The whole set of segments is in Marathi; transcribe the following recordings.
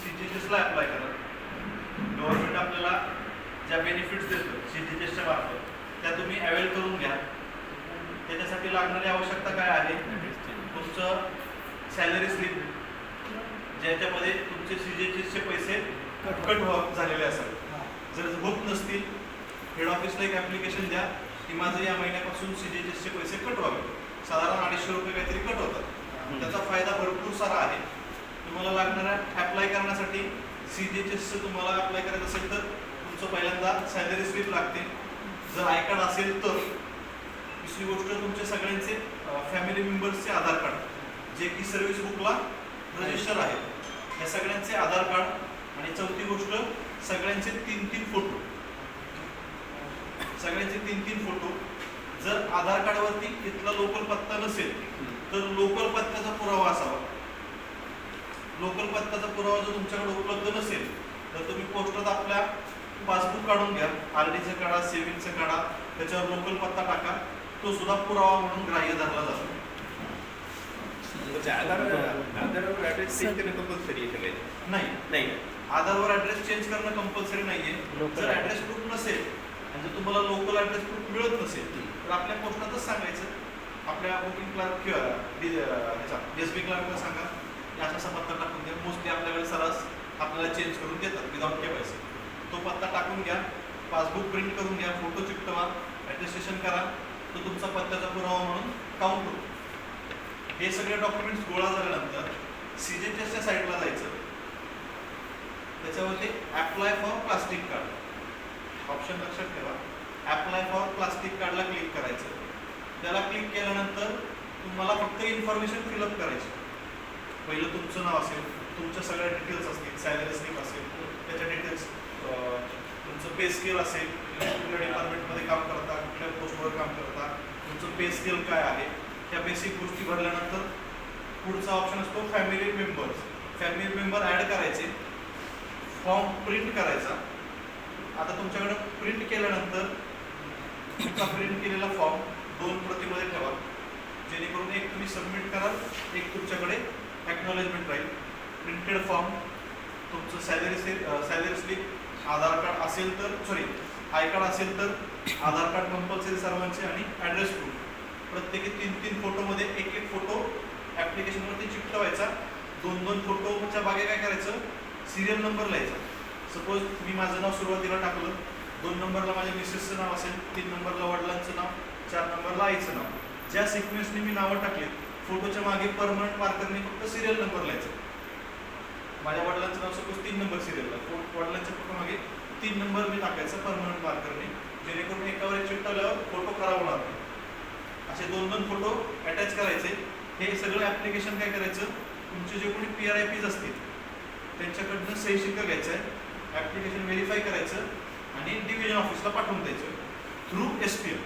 सीजीएचएसला अप्लाय करा. गव्हर्नमेंट आपल्याला ज्या बेनिफिट्स देतं सीजीएचएसच्या मार्फत त्या तुम्ही अवेल करून घ्या. त्याच्यासाठी लागणारी आवश्यकता काय आहे? तुमचं सॅलरी स्लिप ज्याच्यामध्ये तुमचे सीजीएचएसचे पैसे कट झालेले असाल. जर होत नसतील हेड ऑफिसला एक ॲप्लिकेशन द्या की माझं या महिन्यापासून सीजीएचएसचे पैसे कट व्हावे. साधारण 250 रुपये काहीतरी कट होतात. त्याचा फायदा भरपूर सारा आहे. तुम्हाला लागणाऱ्या अप्लाय करण्यासाठी सीजीएचएसचं तुम्हाला अप्लाय करायचं असेल तर तुमचं पहिल्यांदा सॅलरी स्लिप लागते. जर आय कार्ड असेल तर. दुसरी गोष्ट तुमचे सगळ्यांचे फॅमिली मेंबर्सचे आधार कार्ड जे की सर्व्हिस बुकला रजिस्टर आहेत या सगळ्यांचे आधार कार्ड. आणि चौथी गोष्ट सगळ्यांचे 3-3 फोटो. सगळ्यांचे 3-3 फोटो. जर आधार कार्डवरती इथला लोकल पत्ता नसेल तर लोकल पत्त्याचा पुरावा असावा. लोकल पत्त्याचा पुरावा जर तुमच्याकडे उपलब्ध नसेल तर तुम्ही पोस्टात आपल्या पासबुक काढून घ्या. आरडीचं काढा, सेव्हिंगचं काढा, त्याच्यावर लोकल पत्ता टाका. तो सुद्धा पुरावा म्हणून ग्राह्य धरला जातो. आधारवर ॲड्रेस चेंज करणं कंपल्सरी आहे? नाही, आधारवर ॲड्रेस चेंज करणं कंपल्सरी नाहीये. जर ॲड्रेस प्रूफ नसेल आणि जर तुम्हाला लोकल ॲड्रेस प्रूफ मिळत नसेल तर आपल्या पोस्टातच सांगायचं. आपल्या बुकिंग क्लार्क किंवा एसबी क्लार्कला सांगा असा असा पत्ता टाकून द्या. मोस्टली आपल्याकडे सरास आपल्याला चेंज करून देतात विदाउट केवायसी. तो पत्ता टाकून घ्या, पासबुक प्रिंट करून घ्या, फोटो चिकटवा, ॲटेस्टेशन करा. तो तुमचा पत्त्याचा पुरावा म्हणून काउंट होतो. हे सगळे डॉक्युमेंट्स गोळा झाल्यानंतर सीजीएचएसच्या साईटला जायचं. त्याच्यावरती apply for plastic card option लक्षात ठेवा. अप्लाय फॉर प्लास्टिक कार्डला क्लिक करायचं. त्याला क्लिक केल्यानंतर तुम्हाला फक्त इन्फॉर्मेशन फिलअप करायची. पहिलं तुमचं नाव असेल, तुमच्या सगळ्या डिटेल्स असतील, सॅलरी स्लिप असेल त्याच्या डिटेल्स, तुमचं पे स्केल असेल, कुठल्या डिपार्टमेंटमध्ये काम करता, कुठल्या पोस्टवर काम करता, तुमचं पे स्केल काय आहे, त्या बेसिक गोष्टी भरल्यानंतर पुढचा ऑप्शन असतो family members. Family member add करायचे. फॉर्म प्रिंट करायचा. आता तुमच्याकडे प्रिंट केल्यानंतर तुमचा प्रिंट केलेला फॉर्म 2 प्रतीमध्ये ठेवा. जेणेकरून एक तुम्ही सबमिट कराल, एक तुमच्याकडे ॲक्नॉलेजमेंट राहील. प्रिंटेड फॉर्म, तुमचं सॅलरी स्लिप, आधार कार्ड असेल तर आय कार्ड असेल तर आधार कार्ड कंपल्सरी सर्वांचे आणि ॲड्रेस प्रूफ. प्रत्येकी 3-3 फोटोमध्ये एक फोटो ॲप्लिकेशनवरती चिकटवायचा. 2-2 फोटोच्या मागे काय करायचं, सिरियल नंबर लिहायचा. सपोज मी माझं नाव सुरुवातीला टाकलं, 2 नंबरला माझ्या मिसेसचं नाव असेल, 3 नंबरला वडिलांचं नाव, 4 नंबरला आईचं नाव. ज्या सिक्वेन्सने मी नावं टाकली फोटोच्या मागे परमनंट मार्करने फक्त सिरियल नंबर लिहायचा. माझ्या वडिलांचं नाव सपोज 3 नंबर सिरियलला, वडिलांच्या फोटो मागे 3 नंबर मी टाकायचा परमनंट मार्करने. जेणेकरून एकावर चिकटवल्यावर फोटो खराब होणार नाही. असे 2-2 फोटो अटॅच करायचे. हे सगळं ॲप्लिकेशन काय करायचं, तुमचे जे कोणी PRIPs असतील त्यांच्याकडनं सही शिक्का घ्यायचा आहे, ॲप्लिकेशन व्हेरीफाय करायचं आणि डिव्हिजन ऑफिसला पाठवून द्यायचं थ्रू SPM.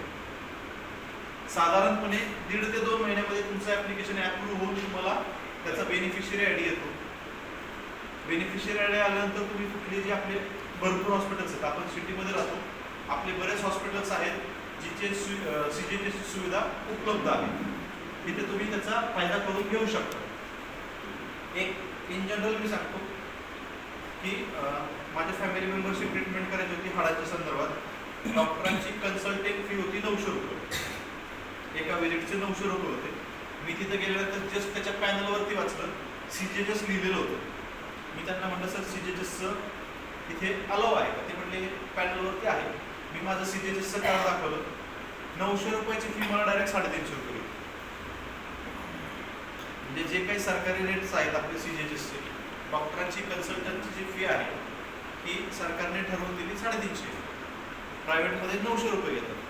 साधारणपणे 1.5 ते 2 महिन्यामध्ये तुमचं ॲप्लिकेशन ॲप्रूव्ह होऊन तुम्हाला त्याचा बेनिफिशियरी ID येतो. बेनिफिशियरी ID आल्यानंतर तुम्ही कुठले जे आपले भरपूर हॉस्पिटल्स आहेत, आपण सिटीमध्ये राहतो, आपले बरेच हॉस्पिटल्स आहेत जिथे सीजीएचएसची सुविधा उपलब्ध आहे. तिथे तुम्ही त्याचा फायदा करून घेऊ शकता. एक इन जनरल मी सांगतो की माझ्या फॅमिली मेंबरची ट्रीटमेंट करायची होती हाडाच्या संदर्भात. डॉक्टरांची कन्सल्टिंग फी होती 900 रुपये. एका विजिटचे 900 रुपये होते. मी तिथे गेल्यानंतर जस्ट त्याच्या पॅनलवरती वाचलं, सीजीएचएस लिहिलेलं होतं. मी त्यांना म्हटलं सर सीजीएचएसचं इथे अलाव आहे का? ते म्हटले पॅनलवरती आहे. मी माझं सीजीएचएसचं कार्ड दाखवलं. 900 रुपयाची फी मला डायरेक्ट 350 रुपये. म्हणजे जे काही सरकारी रेट्स आहेत आपले सीजीएचएसचे, डॉक्टरांची कन्सल्टंटची जी फी आहे ती सरकारने ठरवून दिली 350. प्रायव्हेटमध्ये 900 रुपये घेतात.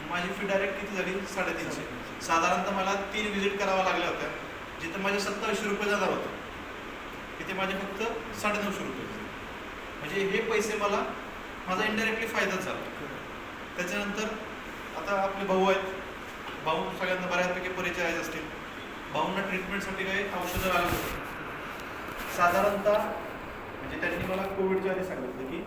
माझी फी डायरेक्ट किती झाली 350. साधारणतः मला 3 व्हिजिट कराव्या लागल्या होत्या. जिथे माझे 2700 रुपये जाणार होते तिथे माझे फक्त 950 रुपये. म्हणजे हे पैसे माझा इनडायरेक्टली फायदा झाला. त्याच्यानंतर आता आपले भाऊ आहेत, भाऊ सगळ्यांना बऱ्यापैकी परिचय असतील. भाऊंना ट्रीटमेंटसाठी काही औषधं लागत होती. साधारणतः म्हणजे त्यांनी मला कोविडच्या आधी सांगितलं की